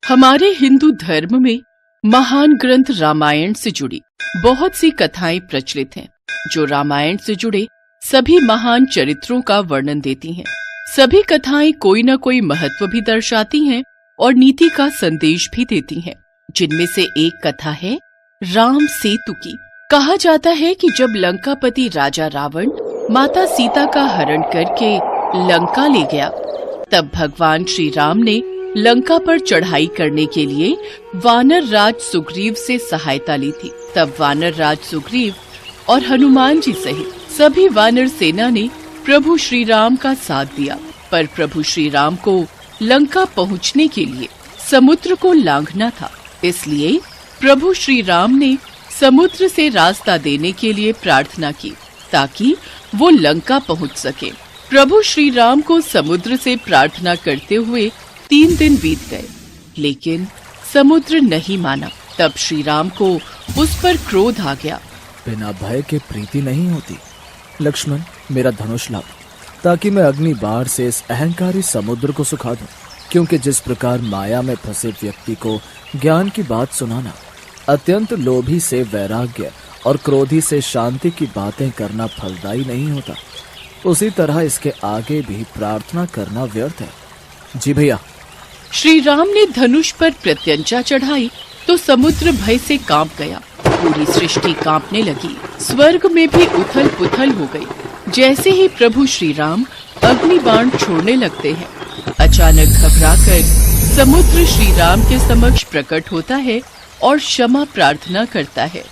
हमारे हिंदू धर्म में महान ग्रंथ रामायण से जुड़ी बहुत सी कथाएं प्रचलित हैं, जो रामायण से जुड़े सभी महान चरित्रों का वर्णन देती हैं। सभी कथाएं कोई न कोई महत्व भी दर्शाती हैं और नीति का संदेश भी देती हैं, जिनमें से एक कथा है राम सेतु की। कहा जाता है कि जब लंकापति राजा रावण माता सीता का हरण करके लंका ले गया, तब भगवान श्री राम ने लंका पर चढ़ाई करने के लिए वानर राज सुग्रीव से सहायता ली थी। तब वानर राज सुग्रीव और हनुमान जी सहित सभी वानर सेना ने प्रभु श्री राम का साथ दिया, पर प्रभु श्री राम को लंका पहुंचने के लिए समुद्र को लांघना था। इसलिए प्रभु श्री राम ने समुद्र से रास्ता देने के लिए प्रार्थना की, ताकि वो लंका पहुंच सके। प्रभु श्री राम को समुद्र से प्रार्थना करते हुए 3 दिन बीत गए, लेकिन समुद्र नहीं माना। तब श्री राम को उस पर क्रोध आ गया। बिना भय के प्रीति नहीं होती। लक्ष्मण, मेरा धनुष लाओ, ताकि मैं अग्नि बाण से इस अहंकारी समुद्र को सुखा दूं। क्योंकि जिस प्रकार माया में फंसे व्यक्ति को ज्ञान की बात सुनाना, अत्यंत लोभी से वैराग्य और क्रोधी से शांति की बातें करना फलदायी नहीं होता, उसी तरह इसके आगे भी प्रार्थना करना व्यर्थ है। जी भैया। श्री राम ने धनुष पर प्रत्यंचा चढ़ाई तो समुद्र भय से कांप गया। पूरी सृष्टि कांपने लगी, स्वर्ग में भी उथल पुथल हो गई। जैसे ही प्रभु श्री राम अग्नि बाण छोड़ने लगते हैं, अचानक घबराकर समुद्र श्री राम के समक्ष प्रकट होता है और क्षमा प्रार्थना करता है।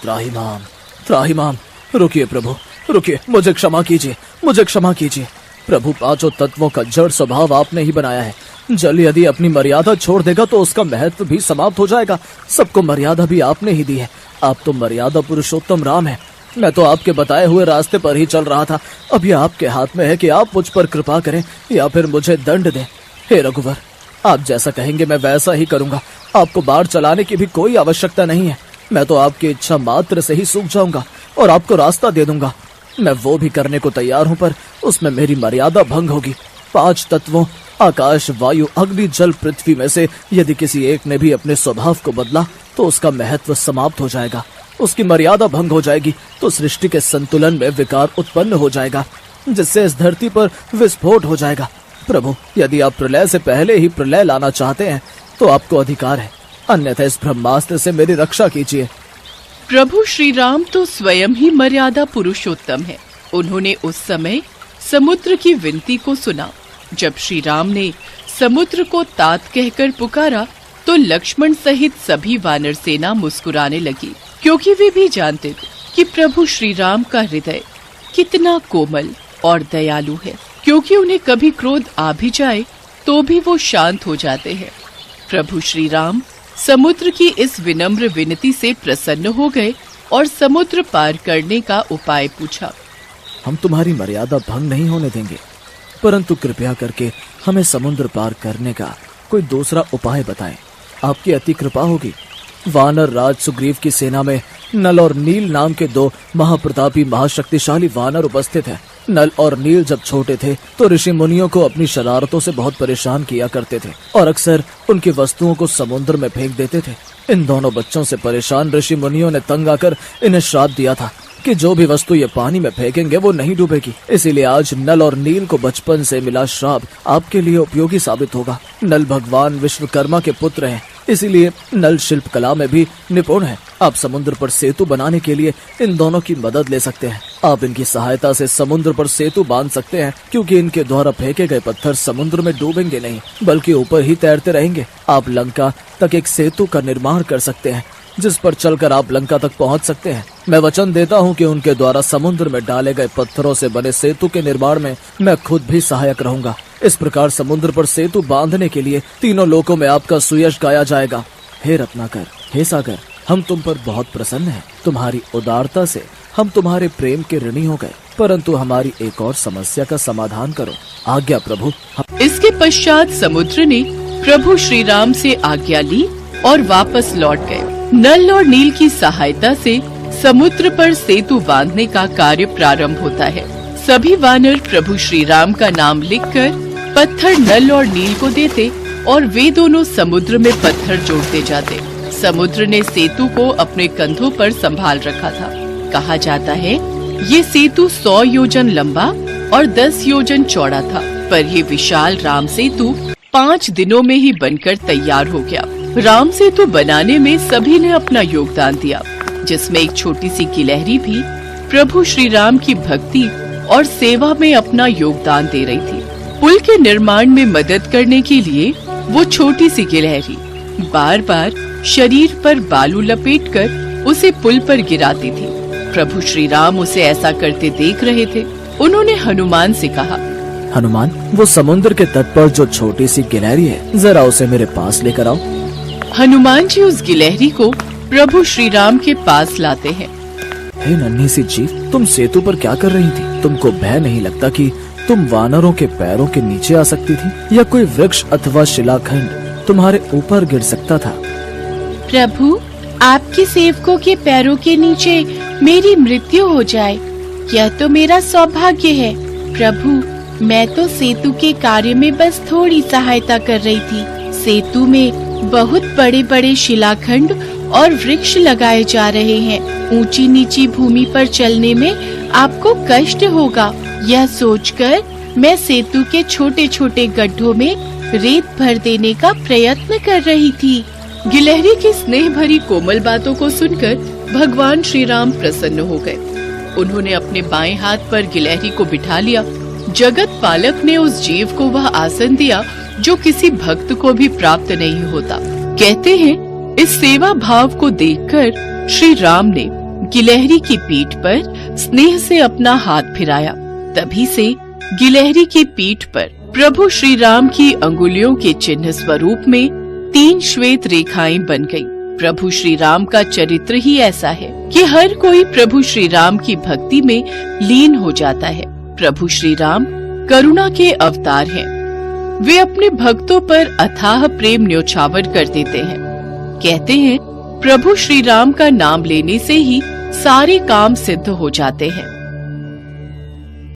त्राहिमाम, त्राहिमाम, रुकिए प्रभु, रुकिए, मुझे क्षमा कीजिए, मुझे क्षमा कीजिए। प्रभु, 5 तत्वों का जड़ स्वभाव आपने ही बनाया है। जल यदि अपनी मर्यादा छोड़ देगा तो उसका महत्व भी समाप्त हो जाएगा। सबको मर्यादा भी आपने ही दी है। आप तो मर्यादा पुरुषोत्तम राम है। मैं तो आपके बताए हुए रास्ते पर ही चल रहा था। अब यह आपके हाथ में है कि आप मुझ पर कृपा करें या फिर मुझे दंड दें। हे रघुवर, आप जैसा कहेंगे मैं वैसा ही करूंगा। आपको बाढ़ चलाने की भी कोई आवश्यकता नहीं है। मैं तो आपकी इच्छा मात्र से ही सूख जाऊंगा और आपको रास्ता दे दूंगा। मैं वो भी करने को तैयार हूं, पर उसमें मेरी मर्यादा भंग होगी। 5 तत्वों आकाश, वायु, अग्नि, जल, पृथ्वी में से यदि किसी एक ने भी अपने स्वभाव को बदला तो उसका महत्व समाप्त हो जाएगा, उसकी मर्यादा भंग हो जाएगी, तो सृष्टि के संतुलन में विकार उत्पन्न हो जाएगा, जिससे इस धरती पर विस्फोट हो जाएगा। प्रभु, यदि आप प्रलय से पहले ही प्रलय लाना चाहते हैं तो आपको अधिकार है, अन्यथा इस ब्रह्मास्त्र से मेरी रक्षा कीजिए। प्रभु श्री राम तो स्वयं ही मर्यादा पुरुषोत्तम है। उन्होंने उस समय समुद्र की विनती को सुना। जब श्री राम ने समुद्र को तात कहकर पुकारा तो लक्ष्मण सहित सभी वानर सेना मुस्कुराने लगी, क्योंकि वे भी जानते थे कि प्रभु श्री राम का हृदय कितना कोमल और दयालु है। क्योंकि उन्हें कभी क्रोध आ भी जाए तो भी वो शांत हो जाते हैं। प्रभु श्री राम समुद्र की इस विनम्र विनती से प्रसन्न हो गए और समुद्र पार करने का उपाय पूछा। हम तुम्हारी मर्यादा भंग नहीं होने देंगे, परंतु कृपया करके हमें समुद्र पार करने का कोई दूसरा उपाय बताएं। आपकी अति कृपा होगी। वानर राज सुग्रीव की सेना में नल और नील नाम के 2 महाप्रतापी महाशक्तिशाली वानर उपस्थित हैं। नल और नील जब छोटे थे तो ऋषि मुनियों को अपनी शरारतों से बहुत परेशान किया करते थे और अक्सर उनकी वस्तुओं को समुद्र में फेंक देते थे। इन दोनों बच्चों से परेशान ऋषि मुनियों ने तंग आकर इन्हें श्राप दिया था कि जो भी वस्तु ये पानी में फेंकेंगे वो नहीं डूबेगी। इसीलिए आज नल और नील को बचपन से मिला श्राप आपके लिए उपयोगी साबित होगा। नल भगवान विश्वकर्मा के पुत्र हैं, इसीलिए नल शिल्प कला में भी निपुण है। आप समुद्र पर सेतु बनाने के लिए इन दोनों की मदद ले सकते हैं। आप इनकी सहायता से समुद्र पर सेतु बांध सकते हैं, क्योंकि इनके द्वारा फेंके गए पत्थर समुद्र में डूबेंगे नहीं, बल्कि ऊपर ही तैरते रहेंगे। आप लंका तक एक सेतु का निर्माण कर सकते हैं, जिस पर चलकर आप लंका तक पहुंच सकते हैं। मैं वचन देता हूं कि उनके द्वारा समुद्र में डाले गए पत्थरों से बने सेतु के निर्माण में मैं खुद भी सहायक रहूंगा। इस प्रकार समुद्र पर सेतु बांधने के लिए 3 लोकों में आपका सुयश गाया जाएगा। हे रत्नाकर, हे सागर, हम तुम पर बहुत प्रसन्न हैं। तुम्हारी उदारता से हम तुम्हारे प्रेम के ऋणी हो गए, परंतु हमारी एक और समस्या का समाधान करो। आज्ञा प्रभु। इसके पश्चात समुद्र ने प्रभु श्री राम से आज्ञा ली और वापस लौट गए। नल और नील की सहायता से समुद्र पर सेतु बांधने का कार्य प्रारंभ होता है। सभी वानर प्रभु श्री राम का नाम लिखकर पत्थर नल और नील को देते और वे दोनों समुद्र में पत्थर जोड़ते जाते। समुद्र ने सेतु को अपने कंधों पर संभाल रखा था। कहा जाता है ये सेतु 100 योजन लंबा और 10 योजन चौड़ा था, पर ये विशाल राम सेतु 5 दिनों में ही बनकर तैयार हो गया। राम सेतु बनाने में सभी ने अपना योगदान दिया, जिसमें एक छोटी सी गिलहरी भी प्रभु श्री राम की भक्ति और सेवा में अपना योगदान दे रही थी। पुल के निर्माण में मदद करने के लिए वो छोटी सी गिलहरी बार बार शरीर पर बालू लपेटकर उसे पुल पर गिराती थी। प्रभु श्री राम उसे ऐसा करते देख रहे थे। उन्होंने हनुमान से कहा, हनुमान, वो समुद्र के तट पर जो छोटी सी गिलहरी है, जरा उसे मेरे पास लेकर आओ। हनुमान जी उस गिलहरी को प्रभु श्री राम के पास लाते हैं। हे नन्ही सी जीव, तुम सेतु पर क्या कर रही थी? तुमको भय नहीं लगता कि तुम वानरों के पैरों के नीचे आ सकती थी, या कोई वृक्ष अथवा शिलाखंड तुम्हारे ऊपर गिर सकता था? प्रभु, आपके सेवकों के पैरों के नीचे मेरी मृत्यु हो जाए, यह तो मेरा सौभाग्य है। प्रभु, मैं तो सेतु के कार्य में बस थोड़ी सहायता कर रही थी। सेतु में बहुत बड़े बड़े शिलाखंड और वृक्ष लगाए जा रहे हैं। ऊंची नीची भूमि पर चलने में आपको कष्ट होगा, यह सोचकर मैं सेतु के छोटे छोटे गड्ढों में रेत भर देने का प्रयत्न कर रही थी। गिलहरी की स्नेह भरी कोमल बातों को सुनकर भगवान श्री राम प्रसन्न हो गए। उन्होंने अपने बाएं हाथ पर गिलहरी को बिठा लिया। जगत पालक ने उस जीव को वह आसन दिया जो किसी भक्त को भी प्राप्त नहीं होता। कहते हैं इस सेवा भाव को देखकर श्री राम ने गिलहरी की पीठ पर स्नेह से अपना हाथ फिराया। तभी से गिलहरी की पीठ पर प्रभु श्री राम की अंगुलियों के चिन्ह स्वरूप में 3 श्वेत रेखाएं बन गईं। प्रभु श्री राम का चरित्र ही ऐसा है कि हर कोई प्रभु श्री राम की भक्ति में लीन हो जाता है। प्रभु श्री राम करुणा के अवतार हैं। वे अपने भक्तों पर अथाह प्रेम न्योछावर कर देते हैं। कहते हैं प्रभु श्री राम का नाम लेने से ही सारे काम सिद्ध हो जाते हैं।